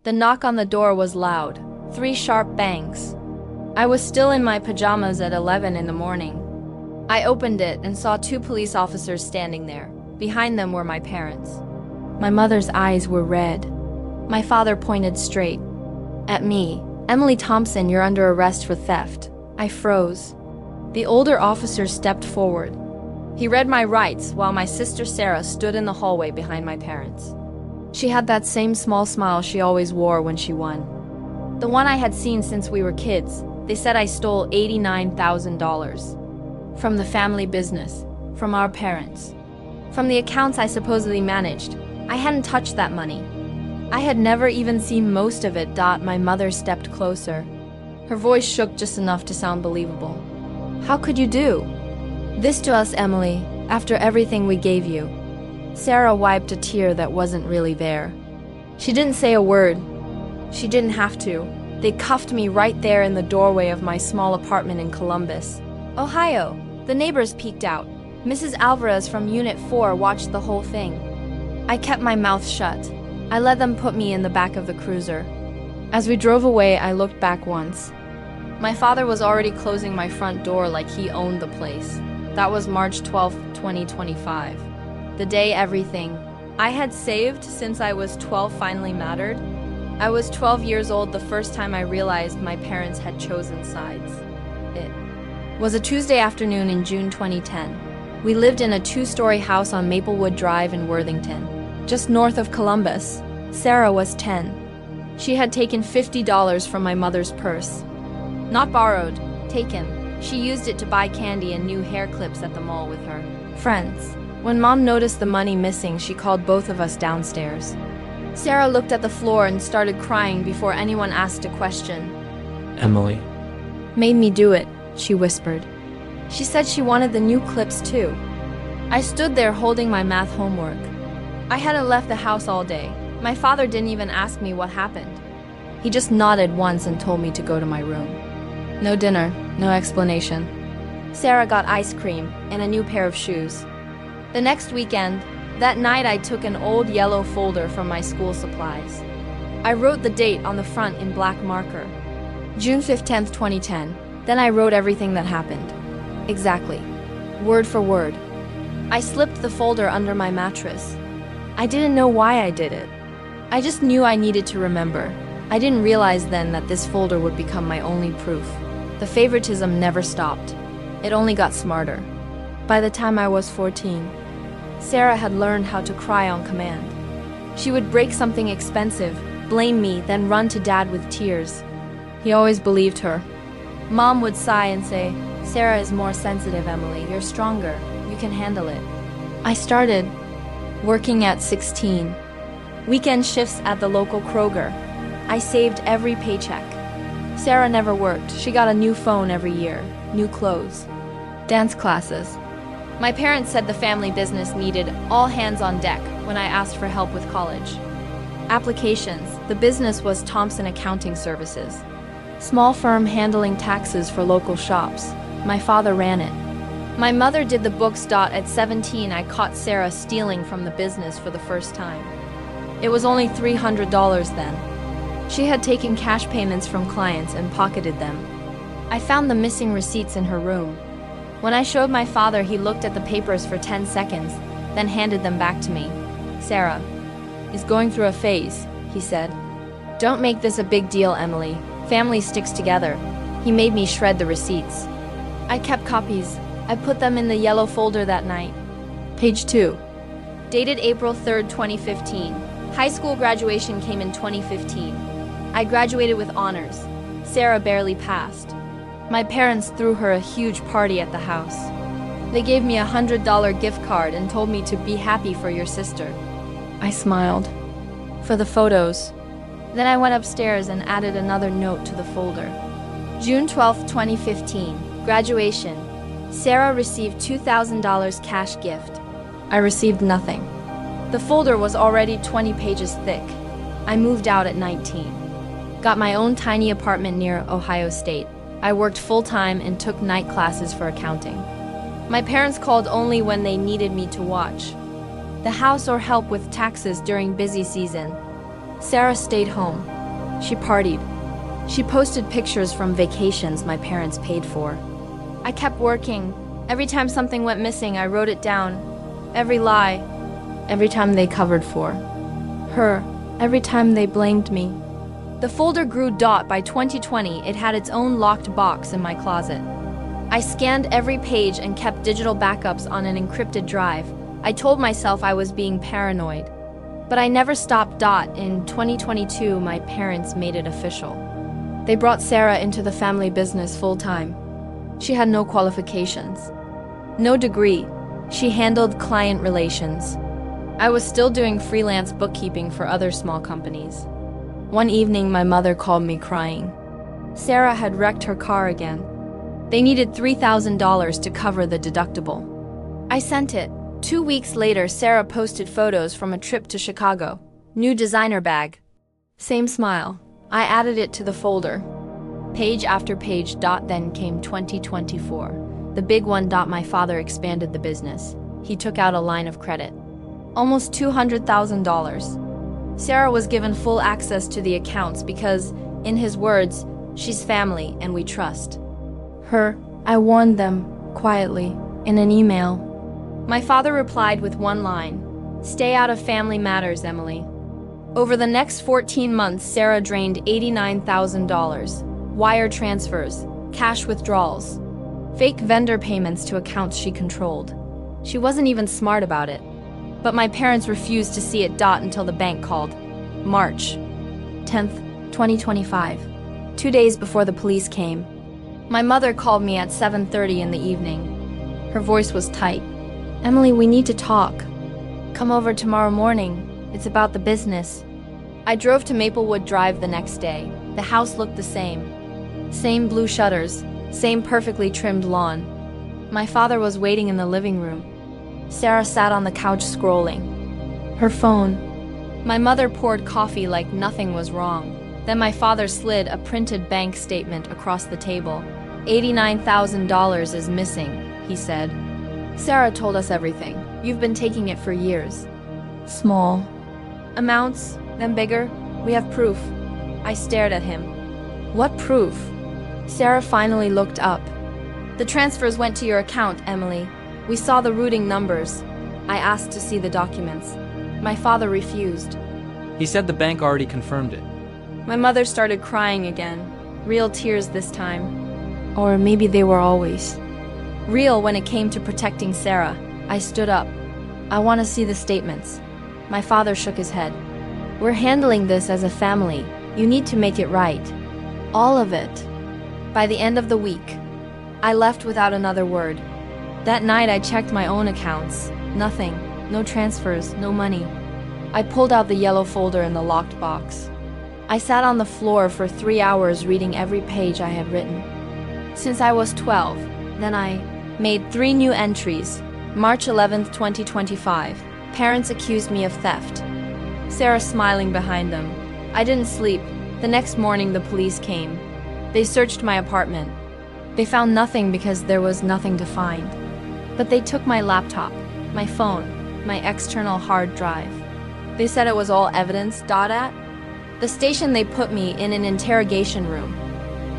The knock on the door was loud, 3 sharp bangs. I was still in my pajamas at 11 in the morning. I opened it and saw 2 police officers standing there. Behind them were my parents. My mother's eyes were red. My father pointed straight at me. "Emily Thompson, you're under arrest for theft." I froze. The older officer stepped forward. He read my rights while my sister Sarah stood in the hallway behind my parents. She had that same small smile she always wore when she won. The one I had seen since we were kids. They said I stole $89,000 from the family business, from our parents, from the accounts I supposedly managed. I hadn't touched that money. I had never even seen most of it. My mother stepped closer. Her voice shook just enough to sound believable. "How could you do this to us, Emily, after everything we gave you?" Sarah wiped a tear that wasn't really there. She didn't say a word. She didn't have to. They cuffed me right there in the doorway of my small apartment in Columbus, Ohio. The neighbors peeked out. Mrs. Alvarez from Unit 4 watched the whole thing. I kept my mouth shut. I let them put me in the back of the cruiser. As we drove away, I looked back once. My father was already closing my front door like he owned the place. That was March 12, 2025. The day everything I had saved since I was 12 finally mattered. I was 12 years old the first time I realized my parents had chosen sides. It was a Tuesday afternoon in June 2010. We lived in a 2-story house on Maplewood Drive in Worthington, just north of Columbus. Sarah was 10. She had taken $50 from my mother's purse. Not borrowed, taken. She used it to buy candy and new hair clips at the mall with her friends. When Mom noticed the money missing, she called both of us downstairs. Sarah looked at the floor and started crying before anyone asked a question. "Emily." "Made me do it," she whispered. She said she wanted the new clips too. I stood there holding my math homework. I hadn't left the house all day. My father didn't even ask me what happened. He just nodded once and told me to go to my room. No dinner, no explanation. Sarah got ice cream and a new pair of shoes. The next weekend, that night, I took an old yellow folder from my school supplies. I wrote the date on the front in black marker. June 15th, 2010. Then I wrote everything that happened. Exactly. Word for word. I slipped the folder under my mattress. I didn't know why I did it. I just knew I needed to remember. I didn't realize then that this folder would become my only proof. The favoritism never stopped. It only got smarter. By the time I was 14, Sarah had learned how to cry on command. She would break something expensive, blame me, then run to Dad with tears. He always believed her. Mom would sigh and say, "Sarah is more sensitive, Emily. You're stronger. You can handle it." I started working at 16. Weekend shifts at the local Kroger. I saved every paycheck. Sarah never worked. She got a new phone every year, new clothes, dance classes. My parents said the family business needed all hands on deck when I asked for help with college applications. The business was Thompson Accounting Services, small firm handling taxes for local shops. My father ran it. My mother did the books. At 17, I caught Sarah stealing from the business for the first time. It was only $300 then. She had taken cash payments from clients and pocketed them. I found the missing receipts in her room. When I showed my father, he looked at the papers for 10 seconds, then handed them back to me. "Sarah is going through a phase," he said. "Don't make this a big deal, Emily. Family sticks together." He made me shred the receipts. I kept copies. I put them in the yellow folder that night. Page 2. Dated April 3rd, 2015. High school graduation came in 2015. I graduated with honors. Sarah barely passed. My parents threw her a huge party at the house. They gave me a $100 gift card and told me to be happy for your sister. I smiled. For the photos. Then I went upstairs and added another note to the folder. June 12, 2015. Graduation. Sarah received $2,000 cash gift. I received nothing. The folder was already 20 pages thick. I moved out at 19. Got my own tiny apartment near Ohio State. I worked full-time and took night classes for accounting. My parents called only when they needed me to watch the house or help with taxes during busy season. Sarah stayed home. She partied. She posted pictures from vacations my parents paid for. I kept working. Every time something went missing, I wrote it down. Every lie. Every time they covered for her. Every time they blamed me. The folder grew. By 2020, it had its own locked box in my closet. I scanned every page and kept digital backups on an encrypted drive. I told myself I was being paranoid. But I never stopped. In 2022, my parents made it official. They brought Sarah into the family business full-time. She had no qualifications, no degree. She handled client relations. I was still doing freelance bookkeeping for other small companies. One evening, my mother called me crying. Sarah had wrecked her car again. They needed $3,000 to cover the deductible. I sent it. 2 weeks later, Sarah posted photos from a trip to Chicago. New designer bag. Same smile. I added it to the folder. Page after page. Then came 2024. The big one. My father expanded the business. He took out a line of credit. Almost $200,000. Sarah was given full access to the accounts because, in his words, she's family and we trust her. I warned them, quietly, in an email. My father replied with one line, "Stay out of family matters, Emily." Over the next 14 months, Sarah drained $89,000. Wire transfers, cash withdrawals, fake vendor payments to accounts she controlled. She wasn't even smart about it. But my parents refused to see it. Until the bank called. March 10th, 2025. 2 days before the police came. My mother called me at 7:30 in the evening. Her voice was tight. "Emily, we need to talk. Come over tomorrow morning. It's about the business." I drove to Maplewood Drive the next day. The house looked the same. Same blue shutters, same perfectly trimmed lawn. My father was waiting in the living room. Sarah sat on the couch scrolling her phone. My mother poured coffee like nothing was wrong. Then my father slid a printed bank statement across the table. $89,000 is missing, he said. Sarah told us everything. You've been taking it for years. Small amounts, then bigger. We have proof. I stared at him. What proof? Sarah finally looked up. The transfers went to your account, Emily. We saw the routing numbers. I asked to see the documents. My father refused. He said the bank already confirmed it. My mother started crying again. Real tears this time. Or maybe they were always real when it came to protecting Sarah. I stood up. I want to see the statements. My father shook his head. We're handling this as a family. You need to make it right. All of it. By the end of the week, I left without another word. That night I checked my own accounts. Nothing. No transfers, no money. I pulled out the yellow folder in the locked box. I sat on the floor for 3 hours reading every page I had written. Since I was 12, then I made 3 new entries. March 11th, 2025. Parents accused me of theft. Sarah smiling behind them. I didn't sleep. The next morning the police came. They searched my apartment. They found nothing because there was nothing to find. But they took my laptop, my phone, my external hard drive. They said it was all evidence. At the station they put me in an interrogation room.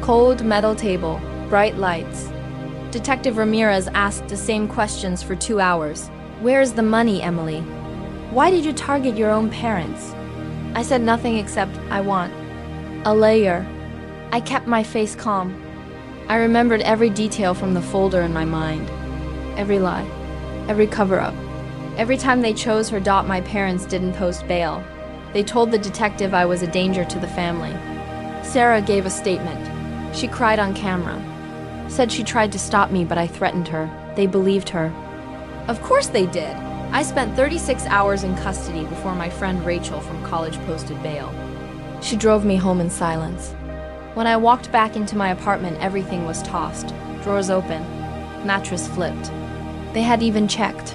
Cold metal table, bright lights. Detective Ramirez asked the same questions for 2 hours. Where's the money, Emily? Why did you target your own parents? I said nothing except I want a layer. I kept my face calm. I remembered every detail from the folder in my mind. Every lie, every cover-up. Every time they chose her. My parents didn't post bail. They told the detective I was a danger to the family. Sarah gave a statement. She cried on camera. Said she tried to stop me, but I threatened her. They believed her. Of course they did. I spent 36 hours in custody before my friend Rachel from college posted bail. She drove me home in silence. When I walked back into my apartment, everything was tossed. Drawers open. Mattress flipped. They had even checked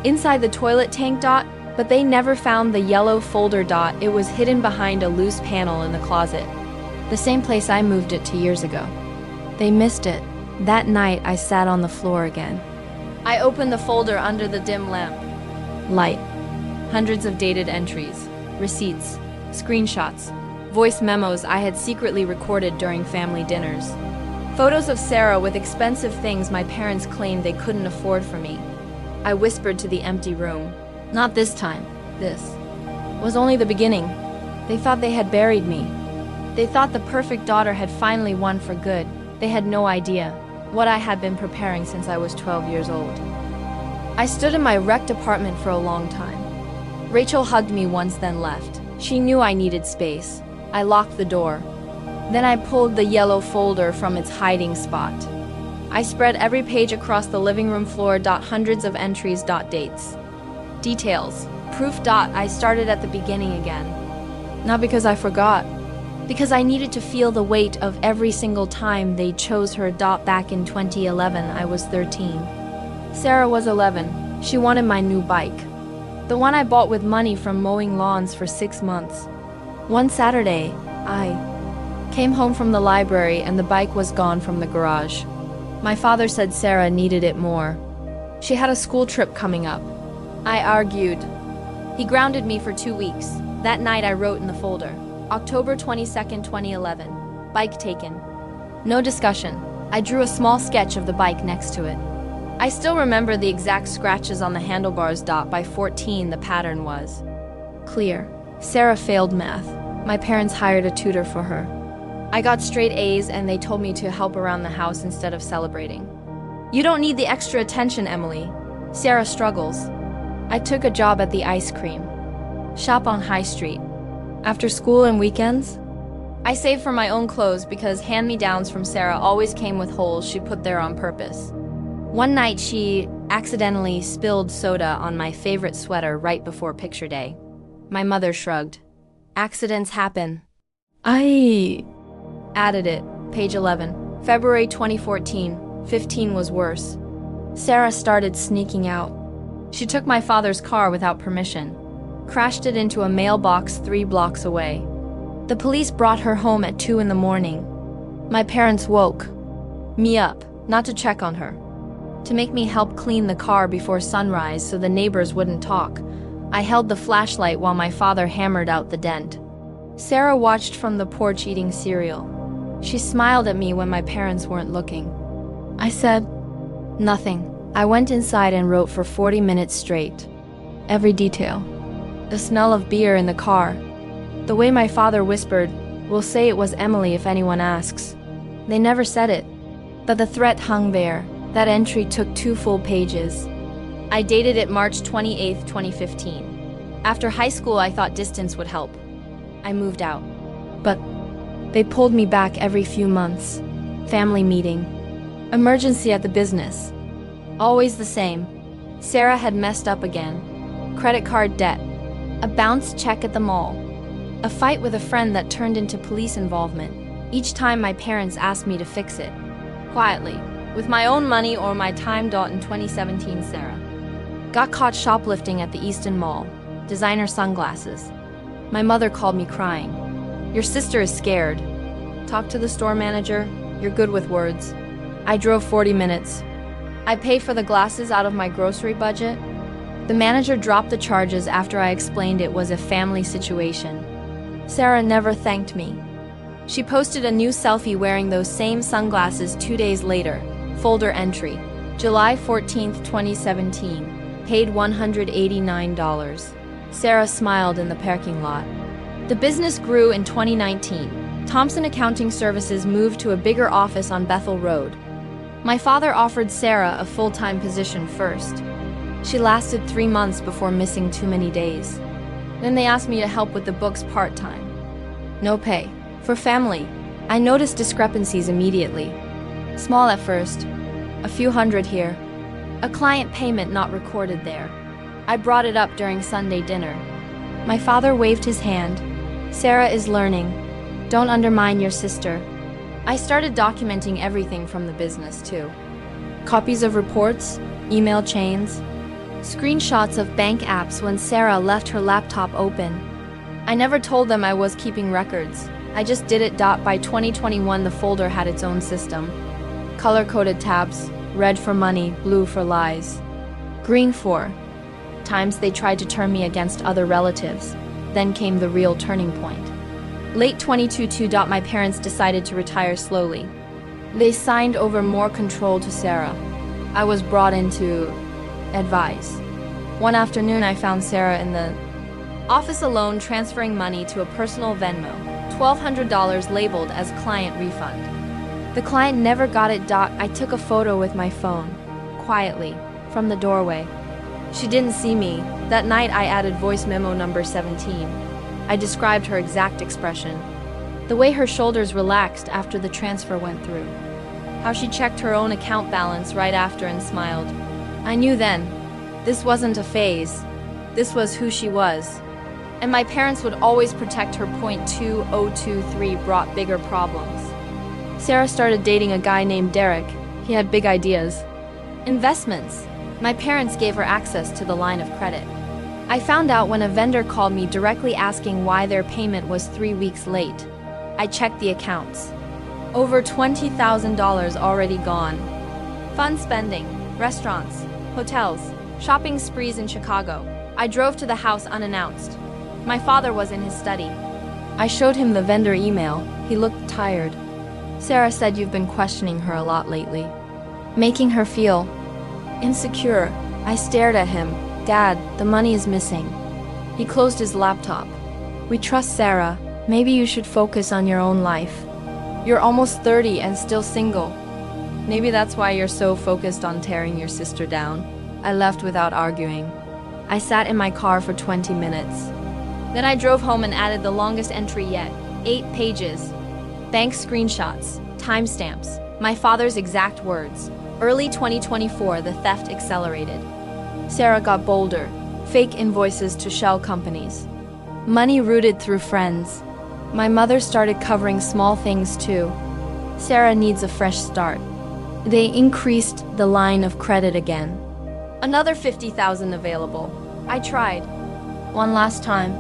inside the toilet tank. But they never found the yellow folder. It was hidden behind a loose panel in the closet. The same place I moved it 2 years ago. They missed it. That night, I sat on the floor again. I opened the folder under the dim lamp. Light. Hundreds of dated entries, receipts, screenshots, voice memos I had secretly recorded during family dinners. Photos of Sarah with expensive things my parents claimed they couldn't afford for me. I whispered to the empty room. Not this time. This was only the beginning. They thought they had buried me. They thought the perfect daughter had finally won for good. They had no idea what I had been preparing since I was 12 years old. I stood in my wrecked apartment for a long time. Rachel hugged me once, then left. She knew I needed space. I locked the door. Then I pulled the yellow folder from its hiding spot. I spread every page across the living room floor. Hundreds of entries. Dates. Details. Proof. I started at the beginning again. Not because I forgot. Because I needed to feel the weight of every single time they chose her. Back in 2011, I was 13. Sarah was 11. She wanted my new bike. The one I bought with money from mowing lawns for 6 months. One Saturday, I came home from the library and the bike was gone from the garage. My father said Sarah needed it more. She had a school trip coming up. I argued. He grounded me for 2 weeks. That night I wrote in the folder, October 22nd, 2011, bike taken. No discussion. I drew a small sketch of the bike next to it. I still remember the exact scratches on the handlebars. By 14, the pattern was clear. Sarah failed math. My parents hired a tutor for her. I got straight A's and they told me to help around the house instead of celebrating. You don't need the extra attention, Emily. Sarah struggles. I took a job at the ice cream shop on High Street. After school and weekends, I saved for my own clothes because hand-me-downs from Sarah always came with holes she put there on purpose. One night she accidentally spilled soda on my favorite sweater right before picture day. My mother shrugged. Accidents happen. I added it. Page 11. February 2014. 15 was worse. Sarah started sneaking out. She took my father's car without permission, crashed it into a mailbox 3 blocks away. The police brought her home at 2 in the morning. My parents woke me up, not to check on her, to make me help clean the car before sunrise so the neighbors wouldn't talk. I held the flashlight while my father hammered out the dent. Sarah watched from the porch eating cereal. She smiled at me when my parents weren't looking. I said nothing. I went inside and wrote for 40 minutes straight. Every detail. The smell of beer in the car. The way my father whispered, "We'll say it was Emily if anyone asks." They never said it, but the threat hung there. That entry took 2 full pages. I dated it March 28, 2015. After high school, I thought distance would help. I moved out. But they pulled me back every few months. Family meeting. Emergency at the business. Always the same. Sarah had messed up again. Credit card debt. A bounced check at the mall. A fight with a friend that turned into police involvement. Each time my parents asked me to fix it. Quietly. With my own money or my time. In 2017, Sarah got caught shoplifting at the Easton Mall. Designer sunglasses. My mother called me crying. "Your sister is scared. Talk to the store manager. You're good with words." I drove 40 minutes. I paid for the glasses out of my grocery budget. The manager dropped the charges after I explained it was a family situation. Sarah never thanked me. She posted a new selfie wearing those same sunglasses 2 days later. Folder entry. July 14, 2017. Paid $189. Sarah smiled in the parking lot. The business grew in 2019. Thompson Accounting Services moved to a bigger office on Bethel Road. My father offered Sarah a full-time position first. She lasted 3 months before missing too many days. Then they asked me to help with the books part-time. No pay. For family. I noticed discrepancies immediately. Small at first. A few hundred here. A client payment not recorded there. I brought it up during Sunday dinner. My father waved his hand. "Sarah is learning. Don't undermine your sister." I started documenting everything from the business too. Copies of reports, email chains, screenshots of bank apps when Sarah left her laptop open. I never told them I was keeping records. I just did it. By 2021, the folder had its own system. Color-coded tabs, red for money, blue for lies, green for times they tried to turn me against other relatives. Then came the real turning point. Late 2022. My parents decided to retire slowly. They signed over more control to Sarah. I was brought in to advise. One afternoon, I found Sarah in the office alone, transferring money to a personal Venmo, $1,200 labeled as client refund. The client never got it. I took a photo with my phone, quietly, from the doorway. She didn't see me. That night, I added voice memo number 17. I described her exact expression. The way her shoulders relaxed after the transfer went through. How she checked her own account balance right after and smiled. I knew then, this wasn't a phase. This was who she was. And my parents would always protect her. 2023 brought bigger problems. Sarah started dating a guy named Derek. He had big ideas. Investments. My parents gave her access to the line of credit. I found out when a vendor called me directly asking why their payment was 3 weeks late. I checked the accounts. Over $20,000 already gone. Fun spending, restaurants, hotels, shopping sprees in Chicago. I drove to the house unannounced. My father was in his study. I showed him the vendor email. He looked tired. Sarah said you've been questioning her a lot lately, making her feel insecure. I stared at him. Dad, the money is missing. He closed his laptop. We trust Sarah. Maybe you should focus on your own life. You're almost 30 and still single. Maybe that's why you're so focused on tearing your sister down. I left without arguing. I sat in my car for 20 minutes. Then I drove home and added the longest entry yet, 8 pages. Bank screenshots, timestamps, my father's exact words. Early 2024, the theft accelerated. Sarah got bolder. Fake invoices to shell companies. Money routed through friends. My mother started covering small things too. Sarah needs a fresh start. They increased the line of credit again. Another $50,000 available. I tried. One last time.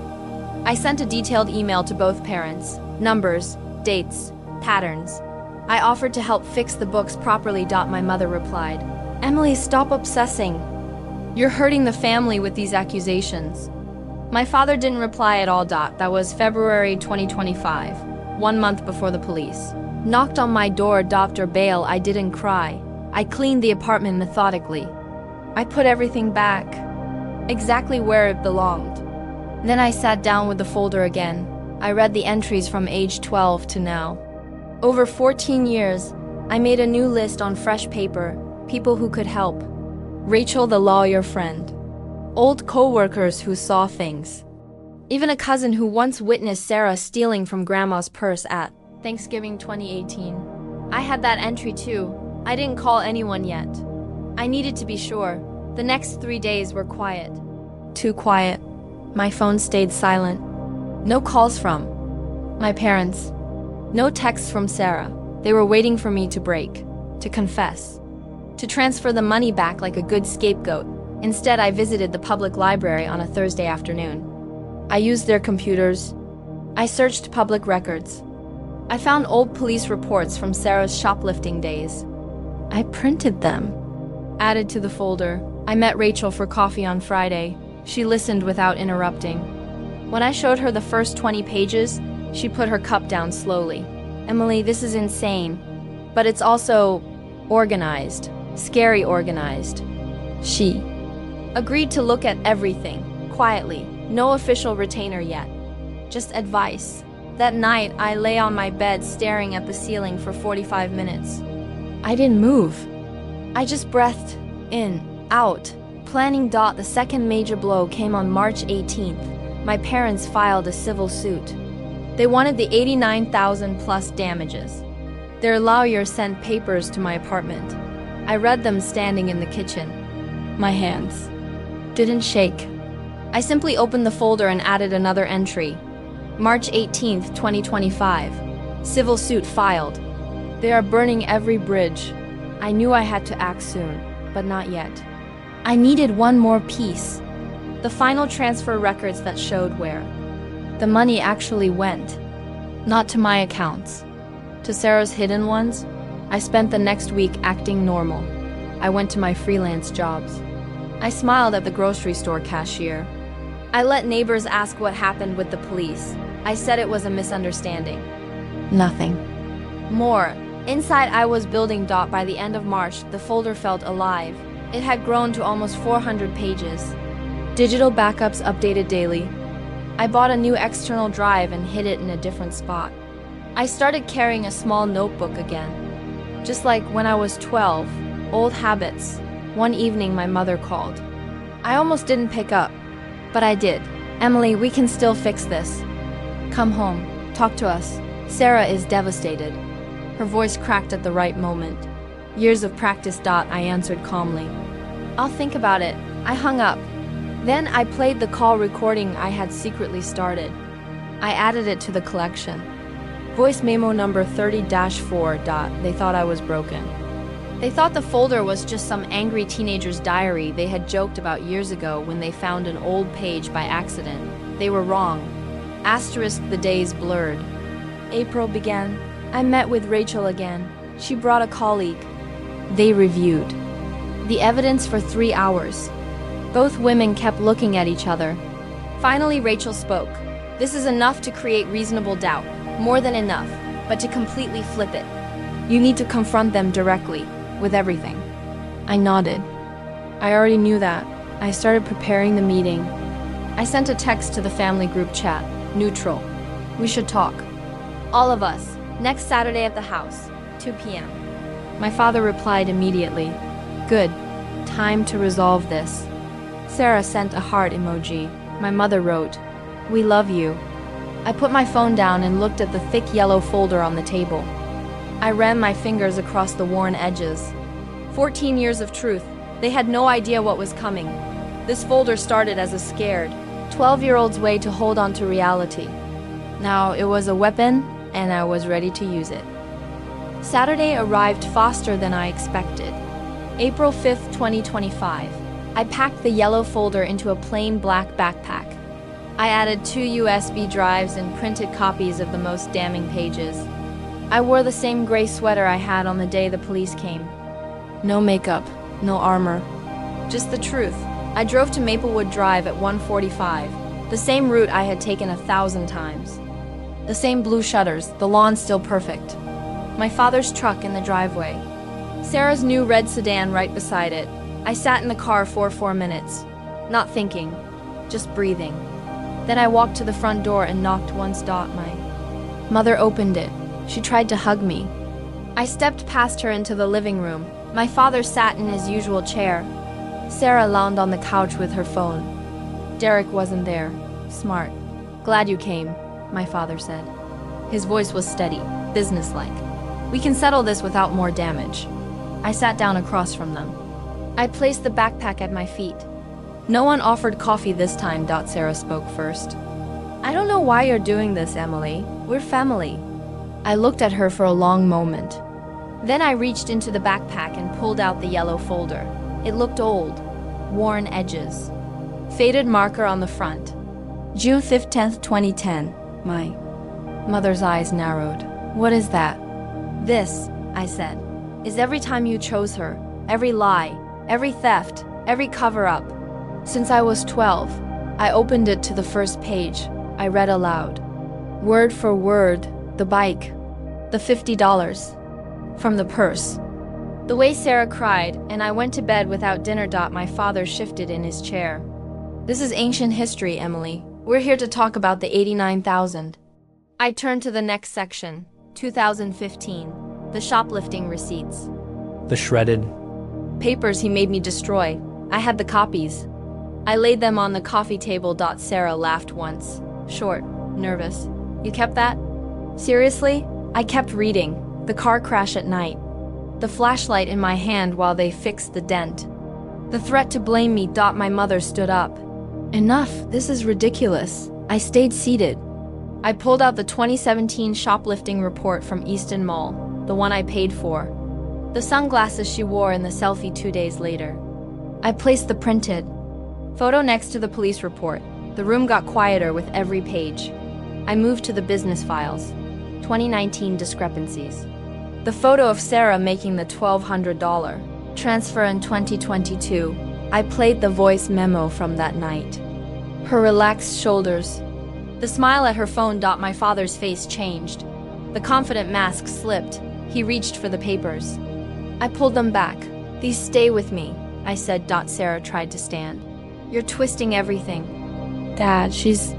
I sent a detailed email to both parents. Numbers, dates, patterns. I offered to help fix the books properly. My mother replied, Emily, stop obsessing. You're hurting the family with these accusations. My father didn't reply at all. That was February 2025, 1 month before the police knocked on my door. Dr. Bail, I didn't cry. I cleaned the apartment methodically. I put everything back, exactly where it belonged. Then I sat down with the folder again. I read the entries from age 12 to now. Over 14 years, I made a new list on fresh paper, people who could help. Rachel, the lawyer friend. Old co-workers who saw things. Even a cousin who once witnessed Sarah stealing from grandma's purse at Thanksgiving 2018. I had that entry too. I didn't call anyone yet. I needed to be sure. The next 3 days were quiet. Too quiet. My phone stayed silent. No calls from my parents. No texts from Sarah. They were waiting for me to break, to confess, to transfer the money back like a good scapegoat. Instead, I visited the public library on a Thursday afternoon. I used their computers. I searched public records. I found old police reports from Sarah's shoplifting days. I printed them, added to the folder. I met Rachel for coffee on Friday. She listened without interrupting. When I showed her the first 20 pages, she put her cup down slowly. Emily, this is insane, but it's also organized, scary organized. She agreed to look at everything, quietly, no official retainer yet, just advice. That night, I lay on my bed staring at the ceiling for 45 minutes. I didn't move. I just breathed in, out, planning. The second major blow came on March 18th. My parents filed a civil suit. They wanted the $89,000 plus damages. Their lawyer sent papers to my apartment. I read them standing in the kitchen. My hands didn't shake. I simply opened the folder and added another entry. March 18th, 2025. Civil suit filed. They are burning every bridge. I knew I had to act soon, but not yet. I needed one more piece. The final transfer records that showed where the money actually went. Not to my accounts. To Sarah's hidden ones. I spent the next week acting normal. I went to my freelance jobs. I smiled at the grocery store cashier. I let neighbors ask what happened with the police. I said it was a misunderstanding. Nothing. More. Inside I was building. By the end of March, the folder felt alive. It had grown to almost 400 pages. Digital backups updated daily. I bought a new external drive and hid it in a different spot. I started carrying a small notebook again. Just like when I was 12, old habits. One evening my mother called. I almost didn't pick up, but I did. Emily, we can still fix this. Come home, talk to us. Sarah is devastated. Her voice cracked at the right moment. Years of practice. I answered calmly. I'll think about it. I hung up. Then I played the call recording I had secretly started. I added it to the collection. Voice memo number 30-4. They thought I was broken. They thought the folder was just some angry teenager's diary they had joked about years ago when they found an old page by accident. They were wrong. Asterisk, the days blurred. April began. I met with Rachel again. She brought a colleague. They reviewed the evidence for 3 hours. Both women kept looking at each other. Finally, Rachel spoke. This is enough to create reasonable doubt. More than enough. But to completely flip it, you need to confront them directly, with everything. I nodded. I already knew that. I started preparing the meeting. I sent a text to the family group chat. Neutral. We should talk. All of us. Next Saturday at the house. 2 p.m. My father replied immediately. Good. Time to resolve this. Sarah sent a heart emoji. My mother wrote, "We love you." I put my phone down and looked at the thick yellow folder on the table. I ran my fingers across the worn edges. 14 years of truth. They had no idea what was coming. This folder started as a scared 12-year-old's way to hold on to reality. Now it was a weapon, and I was ready to use it. Saturday arrived faster than I expected. April 5th, 2025. I packed the yellow folder into a plain black backpack. I added 2 USB drives and printed copies of the most damning pages. I wore the same gray sweater I had on the day the police came. No makeup, no armor. Just the truth. I drove to Maplewood Drive at 1:45, the same route I had taken 1,000 times. The same blue shutters, the lawn still perfect. My father's truck in the driveway. Sarah's new red sedan right beside it. I sat in the car for 4 minutes, not thinking, just breathing. Then I walked to the front door and knocked once. My mother opened it. She tried to hug me. I stepped past her into the living room. My father sat in his usual chair. Sarah lounged on the couch with her phone. Derek wasn't there. Smart. Glad you came, my father said. His voice was steady, businesslike. We can settle this without more damage. I sat down across from them. I placed the backpack at my feet. No one offered coffee this time. Sarah spoke first. I don't know why you're doing this, Emily. We're family. I looked at her for a long moment. Then I reached into the backpack and pulled out the yellow folder. It looked old, worn edges, faded marker on the front. June 15th, 2010. My mother's eyes narrowed. What is that? This, I said, is every time you chose her, every lie, every theft, every cover-up. Since I was 12, I opened it to the first page. I read aloud. Word for word, the bike, the $50, from the purse. The way Sarah cried, and I went to bed without dinner. My father shifted in his chair. This is ancient history, Emily. We're here to talk about the 89,000. I turned to the next section, 2015, the shoplifting receipts. The shredded papers he made me destroy. I had the copies. I laid them on the coffee table. Sarah laughed once. Short, nervous. You kept that? Seriously? I kept reading. The car crash at night. The flashlight in my hand while they fixed the dent. The threat to blame me. My mother stood up. Enough, this is ridiculous. I stayed seated. I pulled out the 2017 shoplifting report from Easton Mall, the one I paid for. The sunglasses she wore in the selfie 2 days later. I placed the printed photo next to the police report. The room got quieter with every page. I moved to the business files. 2019 discrepancies. The photo of Sarah making the $1,200 transfer in 2022. I played the voice memo from that night. Her relaxed shoulders. The smile at her phone. My father's face changed. The confident mask slipped. He reached for the papers. I pulled them back. These stay with me, I said. Sarah tried to stand. You're twisting everything. Dad, she's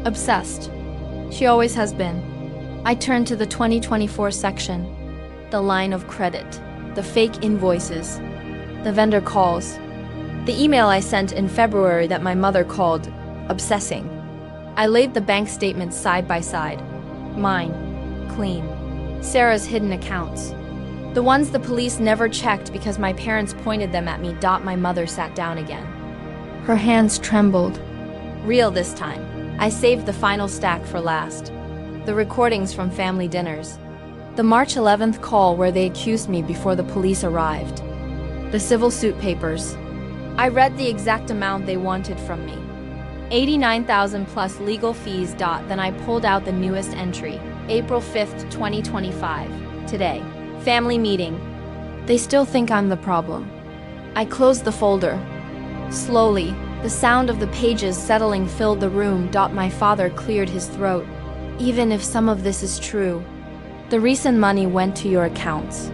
obsessed. She always has been. I turned to the 2024 section. The line of credit. The fake invoices. The vendor calls. The email I sent in February that my mother called obsessing. I laid the bank statements side by side. Mine. Clean. Sarah's hidden accounts. The ones the police never checked because my parents pointed them at me. My mother sat down again. Her hands trembled. Real this time. I saved the final stack for last. The recordings from family dinners. The March 11th call where they accused me before the police arrived. The civil suit papers. I read the exact amount they wanted from me. $89,000 plus legal fees. Then I pulled out the newest entry. April 5th, 2025. Today. Family meeting. They still think I'm the problem. I closed the folder. Slowly, the sound of the pages settling filled the room. My father cleared his throat. Even if some of this is true, the recent money went to your accounts.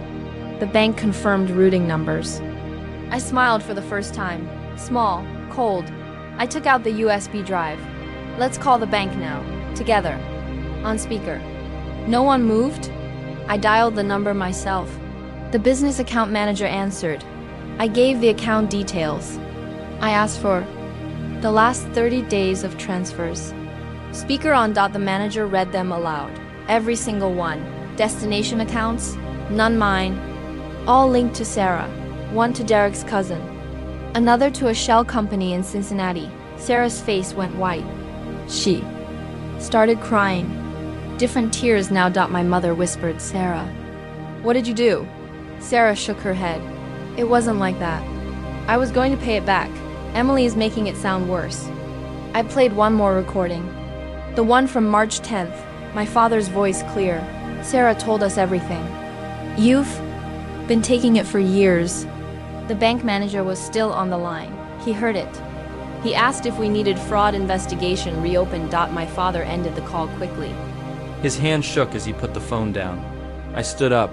The bank confirmed routing numbers. I smiled for the first time. Small, cold. I took out the USB drive. Let's call the bank now. Together. On speaker. No one moved? I dialed the number myself. The business account manager answered. I gave the account details. I asked for the last 30 days of transfers. Speaker on. The manager read them aloud. Every single one. Destination accounts, none mine. All linked to Sarah. One to Derek's cousin. Another to a shell company in Cincinnati. Sarah's face went white. She started crying. Different tears now. My mother whispered, Sarah. What did you do? Sarah shook her head. It wasn't like that. I was going to pay it back. Emily is making it sound worse. I played one more recording. The one from March 10th. My father's voice clear. Sarah told us everything. You've been taking it for years. The bank manager was still on the line. He heard it. He asked if we needed fraud investigation reopened. My father ended the call quickly. His hand shook as he put the phone down. I stood up.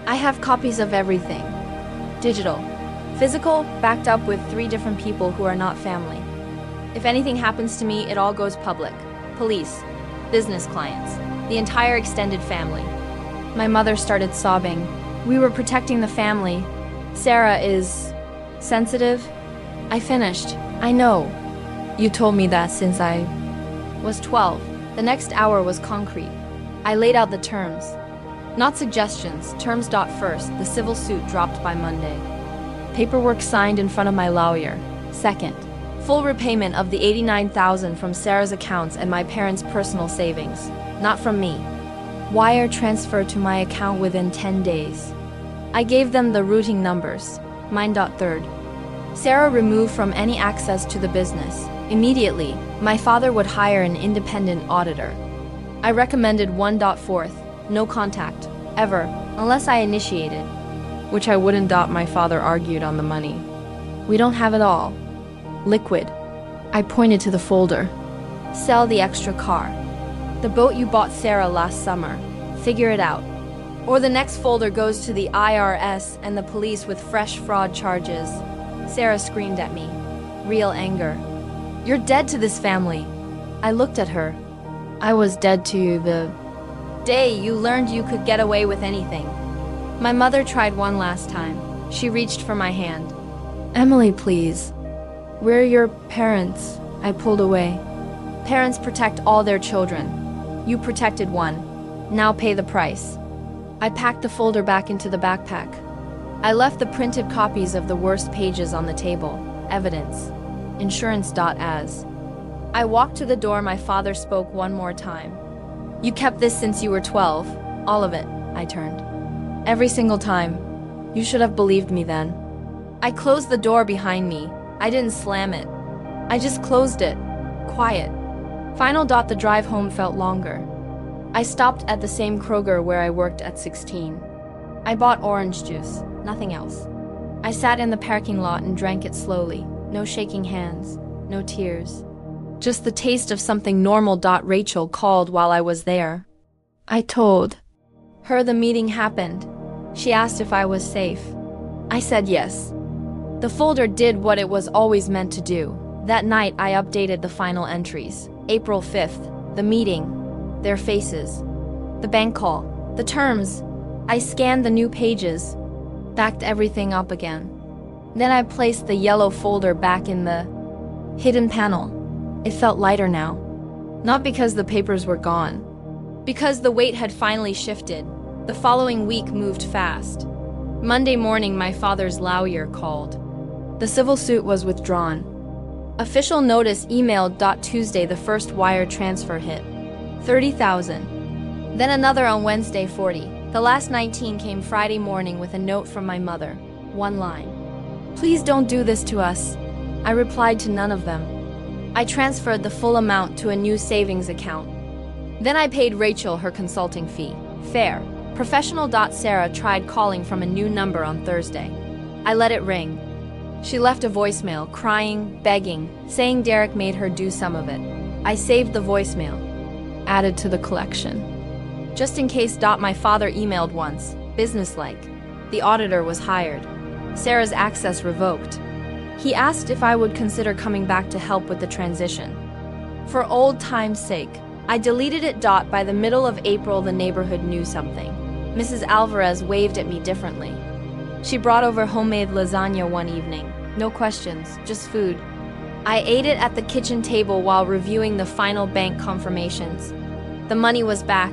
I have copies of everything. Digital. Physical, backed up with 3 different people who are not family. If anything happens to me, it all goes public. Police, business clients, the entire extended family. My mother started sobbing. We were protecting the family. Sarah is sensitive. I finished. I know. You told me that since I was 12. The next hour was concrete. I laid out the terms. Not suggestions, terms. First, the civil suit dropped by Monday. Paperwork signed in front of my lawyer. Second, full repayment of the $89,000 from Sarah's accounts and my parents' personal savings. Not from me. Wire transfer to my account within 10 days. I gave them the routing numbers. Mine. Third, Sarah removed from any access to the business. Immediately, my father would hire an independent auditor. I recommended 1.4th, no contact, ever, unless I initiated. Which I wouldn't. My father argued on the money. We don't have it all. Liquid. I pointed to the folder. Sell the extra car. The boat you bought Sarah last summer. Figure it out. Or the next folder goes to the IRS and the police with fresh fraud charges. Sarah screamed at me. Real anger. You're dead to this family. I looked at her. I was dead to you the day you learned you could get away with anything. My mother tried one last time. She reached for my hand. Emily, please. We're your parents. I pulled away. Parents protect all their children. You protected one. Now pay the price. I packed the folder back into the backpack. I left the printed copies of the worst pages on the table. Evidence. Insurance. As I walked to the door, my father spoke one more time. You kept this since you were 12. All of it. I turned. Every single time. You should have believed me then. I closed the door behind me. I didn't slam it. I just closed it. Quiet. Final. The drive home felt longer. I stopped at the same Kroger where I worked at 16. I bought orange juice, nothing else. I sat in the parking lot and drank it slowly. No shaking hands, no tears. Just the taste of something normal. Rachel called while I was there. I told her the meeting happened. She asked if I was safe. I said yes. The folder did what it was always meant to do. That night, I updated the final entries. April 5th, the meeting, their faces, the bank call, the terms. I scanned the new pages, backed everything up again. Then I placed the yellow folder back in the hidden panel. It felt lighter now. Not because the papers were gone, because the weight had finally shifted. The following week moved fast. Monday morning, my father's lawyer called. The civil suit was withdrawn. Official notice emailed. Tuesday, the first wire transfer hit. 30,000. Then another on Wednesday, 40. The last 19 came Friday morning with a note from my mother. One line. Please don't do this to us. I replied to none of them. I transferred the full amount to a new savings account. Then I paid Rachel her consulting fee. Fair. Professional. Sarah tried calling from a new number on Thursday. I let it ring. She left a voicemail, crying, begging, saying Derek made her do some of it. I saved the voicemail, added to the collection. Just in case. My father emailed once, businesslike. The auditor was hired. Sarah's access revoked. He asked if I would consider coming back to help with the transition. For old time's sake, I deleted it. By the middle of April, the neighborhood knew something. Mrs. Alvarez waved at me differently. She brought over homemade lasagna one evening. No questions, just food. I ate it at the kitchen table while reviewing the final bank confirmations. The money was back.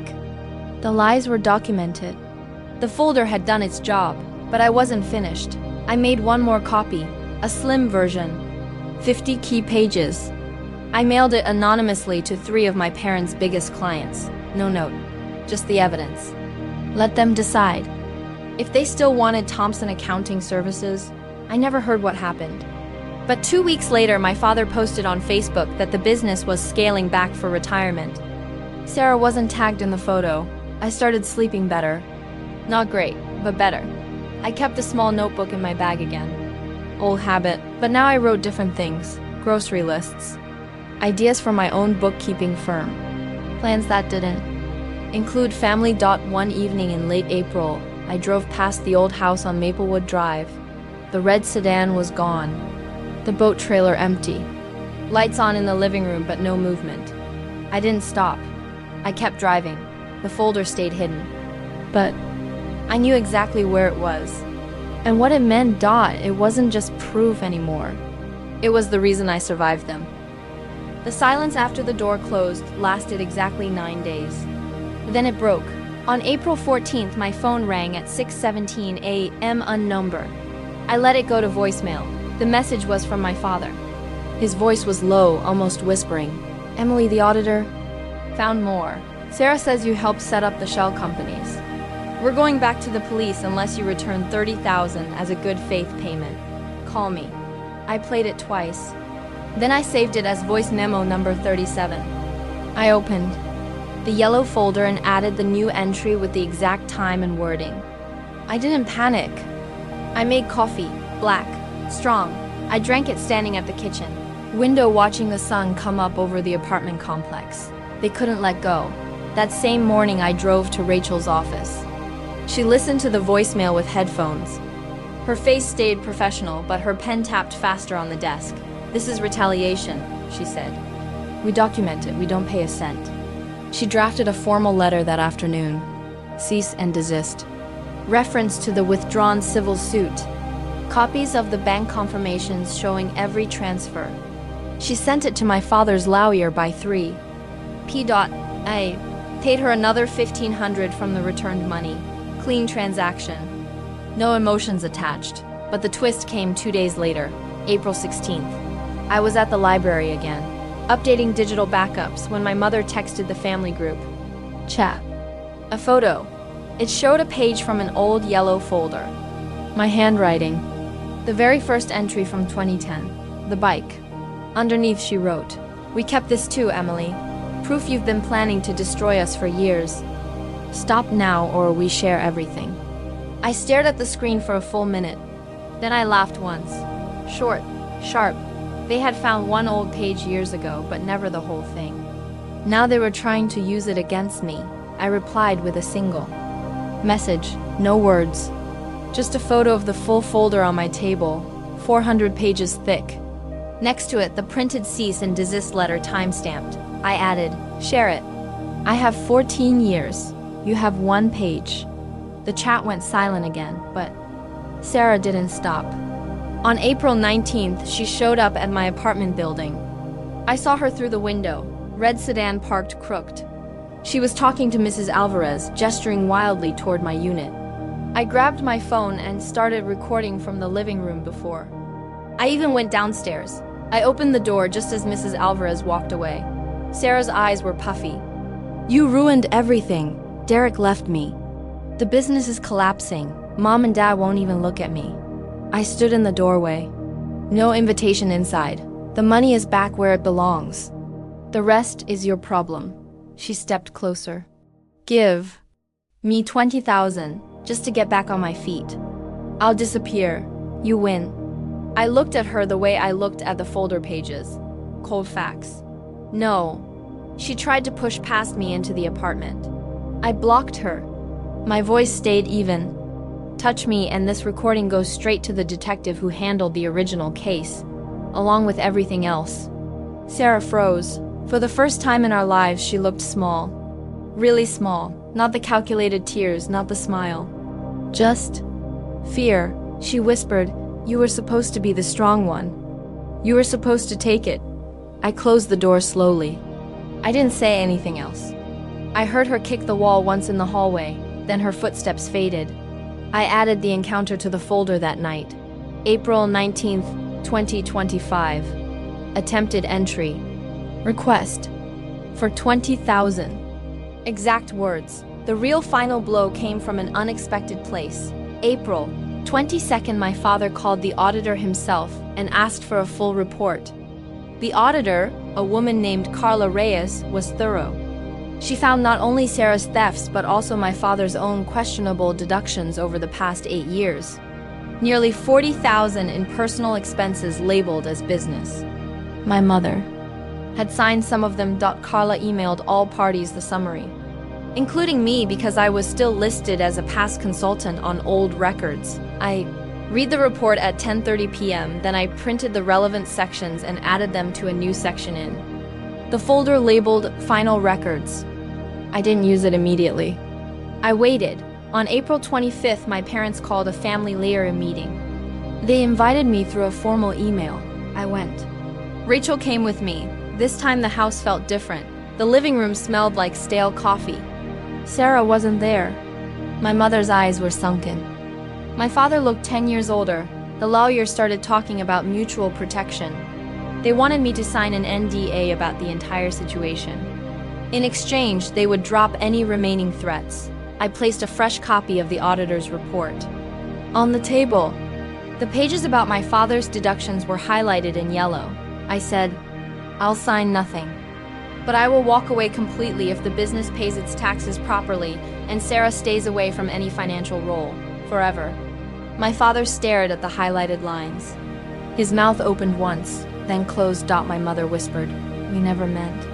The lies were documented. The folder had done its job, but I wasn't finished. I made one more copy, a slim version, 50 key pages. I mailed it anonymously to 3 of my parents' biggest clients. No note, just the evidence. Let them decide. If they still wanted Thompson Accounting Services, I never heard what happened. But 2 weeks later, my father posted on Facebook that the business was scaling back for retirement. Sarah wasn't tagged in the photo. I started sleeping better. Not great, but better. I kept a small notebook in my bag again. Old habit, but now I wrote different things. Grocery lists. Ideas for my own bookkeeping firm. Plans that didn't include family. One evening in late April, I drove past the old house on Maplewood Drive. The red sedan was gone. The boat trailer empty. Lights on in the living room, but no movement. I didn't stop. I kept driving. The folder stayed hidden. But I knew exactly where it was. And what it meant. It wasn't just proof anymore. It was the reason I survived them. The silence after the door closed lasted exactly 9 days. Then it broke. On April 14th, my phone rang at 6:17 a.m. unnumber. I let it go to voicemail. The message was from my father. His voice was low, almost whispering. Emily, the auditor, found more. Sarah says you helped set up the shell companies. We're going back to the police unless you return $30,000 as a good faith payment. Call me. I played it twice. Then I saved it as voice memo number 37. I opened the yellow folder and added the new entry with the exact time and wording. I didn't panic. I made coffee, black, strong. I drank it standing at the kitchen window watching the sun come up over the apartment complex. They couldn't let go. That same morning I drove to Rachel's office. She listened to the voicemail with headphones. Her face stayed professional, but her pen tapped faster on the desk. This is retaliation, she said. We document it, we don't pay a cent. She drafted a formal letter that afternoon. Cease and desist. Reference to the withdrawn civil suit. Copies of the bank confirmations showing every transfer. She sent it to my father's lawyer by 3 p.m. I paid her another $1,500 from the returned money. Clean transaction. No emotions attached. But the twist came 2 days later, April 16th. I was at the library again, updating digital backups when my mother texted the family group. Chat. A photo. It showed a page from an old yellow folder. My handwriting. The very first entry from 2010. The bike. Underneath she wrote, "We kept this too, Emily. Proof you've been planning to destroy us for years. Stop now or we share everything." I stared at the screen for a full minute. Then I laughed once. Short, sharp, They had found one old page years ago, but never the whole thing. Now they were trying to use it against me. I replied with a single message, no words. Just a photo of the full folder on my table, 400 pages thick. Next to it, the printed cease and desist letter time-stamped. I added, share it. I have 14 years. You have 1 page. The chat went silent again, but Sarah didn't stop. On April 19th, she showed up at my apartment building. I saw her through the window, red sedan parked crooked. She was talking to Mrs. Alvarez, gesturing wildly toward my unit. I grabbed my phone and started recording from the living room before. I even went downstairs. I opened the door just as Mrs. Alvarez walked away. Sarah's eyes were puffy. You ruined everything. Derek left me. The business is collapsing. Mom and Dad won't even look at me. I stood in the doorway. No invitation inside. The money is back where it belongs. The rest is your problem. She stepped closer. Give me 20,000 just to get back on my feet. I'll disappear. You win. I looked at her the way I looked at the folder pages. Cold facts. No. She tried to push past me into the apartment. I blocked her. My voice stayed even. Touch me and this recording goes straight to the detective who handled the original case, along with everything else. Sarah froze. For the first time in our lives, she looked small. Really small. Not the calculated tears, not the smile. Just fear. She whispered, you were supposed to be the strong one. You were supposed to take it. I closed the door slowly. I didn't say anything else. I heard her kick the wall once in the hallway, then her footsteps faded. I added the encounter to the folder that night. April 19th, 2025. Attempted entry. Request for 20,000. Exact words. The real final blow came from an unexpected place. April 22nd, my father called the auditor himself and asked for a full report. The auditor, a woman named Carla Reyes, was thorough. She found not only Sarah's thefts but also my father's own questionable deductions over the past 8 years. Nearly 40,000 in personal expenses labeled as business. My mother had signed some of them. Carla emailed all parties the summary, including me because I was still listed as a past consultant on old records. I read the report at 10:30 p.m., then I printed the relevant sections and added them to a new section in the folder labeled Final Records. I didn't use it immediately. I waited. On April 25th, my parents called a family layer meeting. They invited me through a formal email. I went. Rachel came with me. This time the house felt different. The living room smelled like stale coffee. Sarah wasn't there. My mother's eyes were sunken. My father looked 10 years older. The lawyer started talking about mutual protection. They wanted me to sign an NDA about the entire situation. In exchange, they would drop any remaining threats. I placed a fresh copy of the auditor's report on the table. The pages about my father's deductions were highlighted in yellow. I said, I'll sign nothing. But I will walk away completely if the business pays its taxes properly and Sarah stays away from any financial role, forever. My father stared at the highlighted lines. His mouth opened once, then closed. My mother whispered, we never meant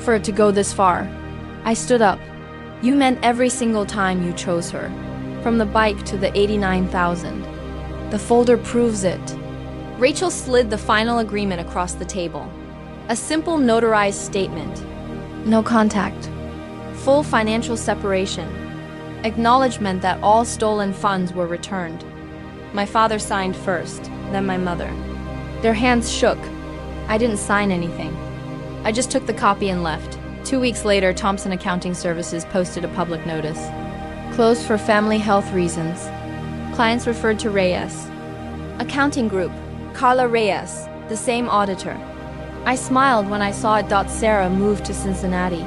for it to go this far. I stood up. You meant every single time you chose her, from the bike to the 89,000. The folder proves it. Rachel slid the final agreement across the table. A simple notarized statement. No contact. Full financial separation. Acknowledgement that all stolen funds were returned. My father signed first, then my mother. Their hands shook. I didn't sign anything. I just took the copy and left. 2 weeks later, Thompson Accounting Services posted a public notice. Closed for family health reasons. Clients referred to Reyes. Accounting group, Carla Reyes, the same auditor. I smiled when I saw it. Sarah moved to Cincinnati.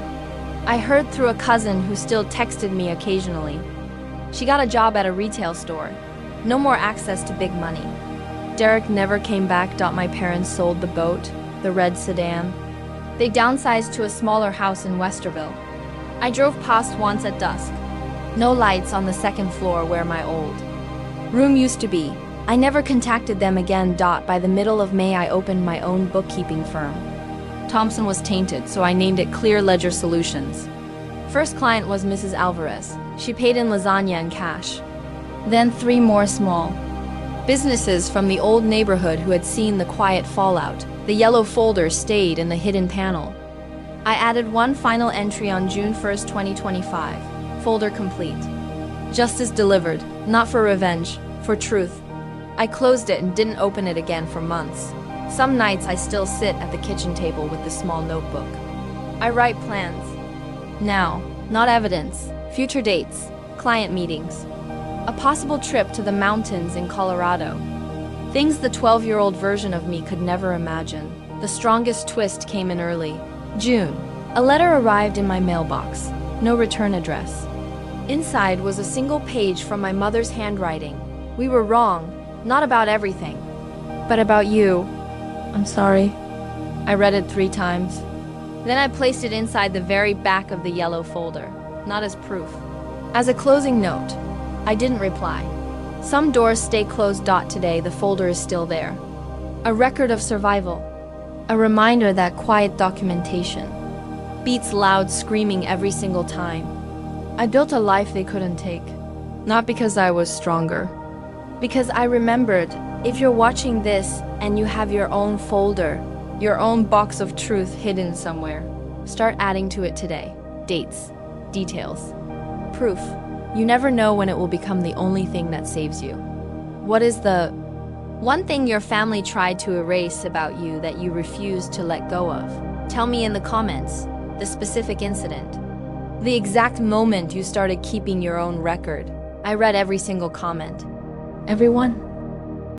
I heard through a cousin who still texted me occasionally. She got a job at a retail store. No more access to big money. Derek never came back. My parents sold the boat, the red sedan. They downsized to a smaller house in Westerville. I drove past once at dusk. No lights on the second floor where my old room used to be. I never contacted them again. By the middle of May, I opened my own bookkeeping firm. Thompson was tainted, so I named it Clear Ledger Solutions. First client was Mrs. Alvarez. She paid in lasagna and cash. Then 3 more small businesses from the old neighborhood who had seen the quiet fallout. The yellow folder stayed in the hidden panel. I added one final entry on June 1st, 2025. Folder complete. Justice delivered, not for revenge, for truth. I closed it and didn't open it again for months. Some nights I still sit at the kitchen table with the small notebook. I write plans. Now, not evidence, future dates, client meetings, a possible trip to the mountains in Colorado. Things the 12-year-old version of me could never imagine. The strongest twist came in early June. A letter arrived in my mailbox. No return address. Inside was a single page from my mother's handwriting. We were wrong, not about everything, but about you. I'm sorry. I read it 3 times. Then I placed it inside the very back of the yellow folder, not as proof. As a closing note, I didn't reply. Some doors stay closed. Today, the folder is still there. A record of survival. A reminder that quiet documentation beats loud screaming every single time. I built a life they couldn't take. Not because I was stronger. Because I remembered, if you're watching this and you have your own folder, your own box of truth hidden somewhere, start adding to it today. Dates, details, proof. You never know when it will become the only thing that saves you. What is the one thing your family tried to erase about you that you refused to let go of? Tell me in the comments the specific incident. The exact moment you started keeping your own record. I read every single comment. Everyone.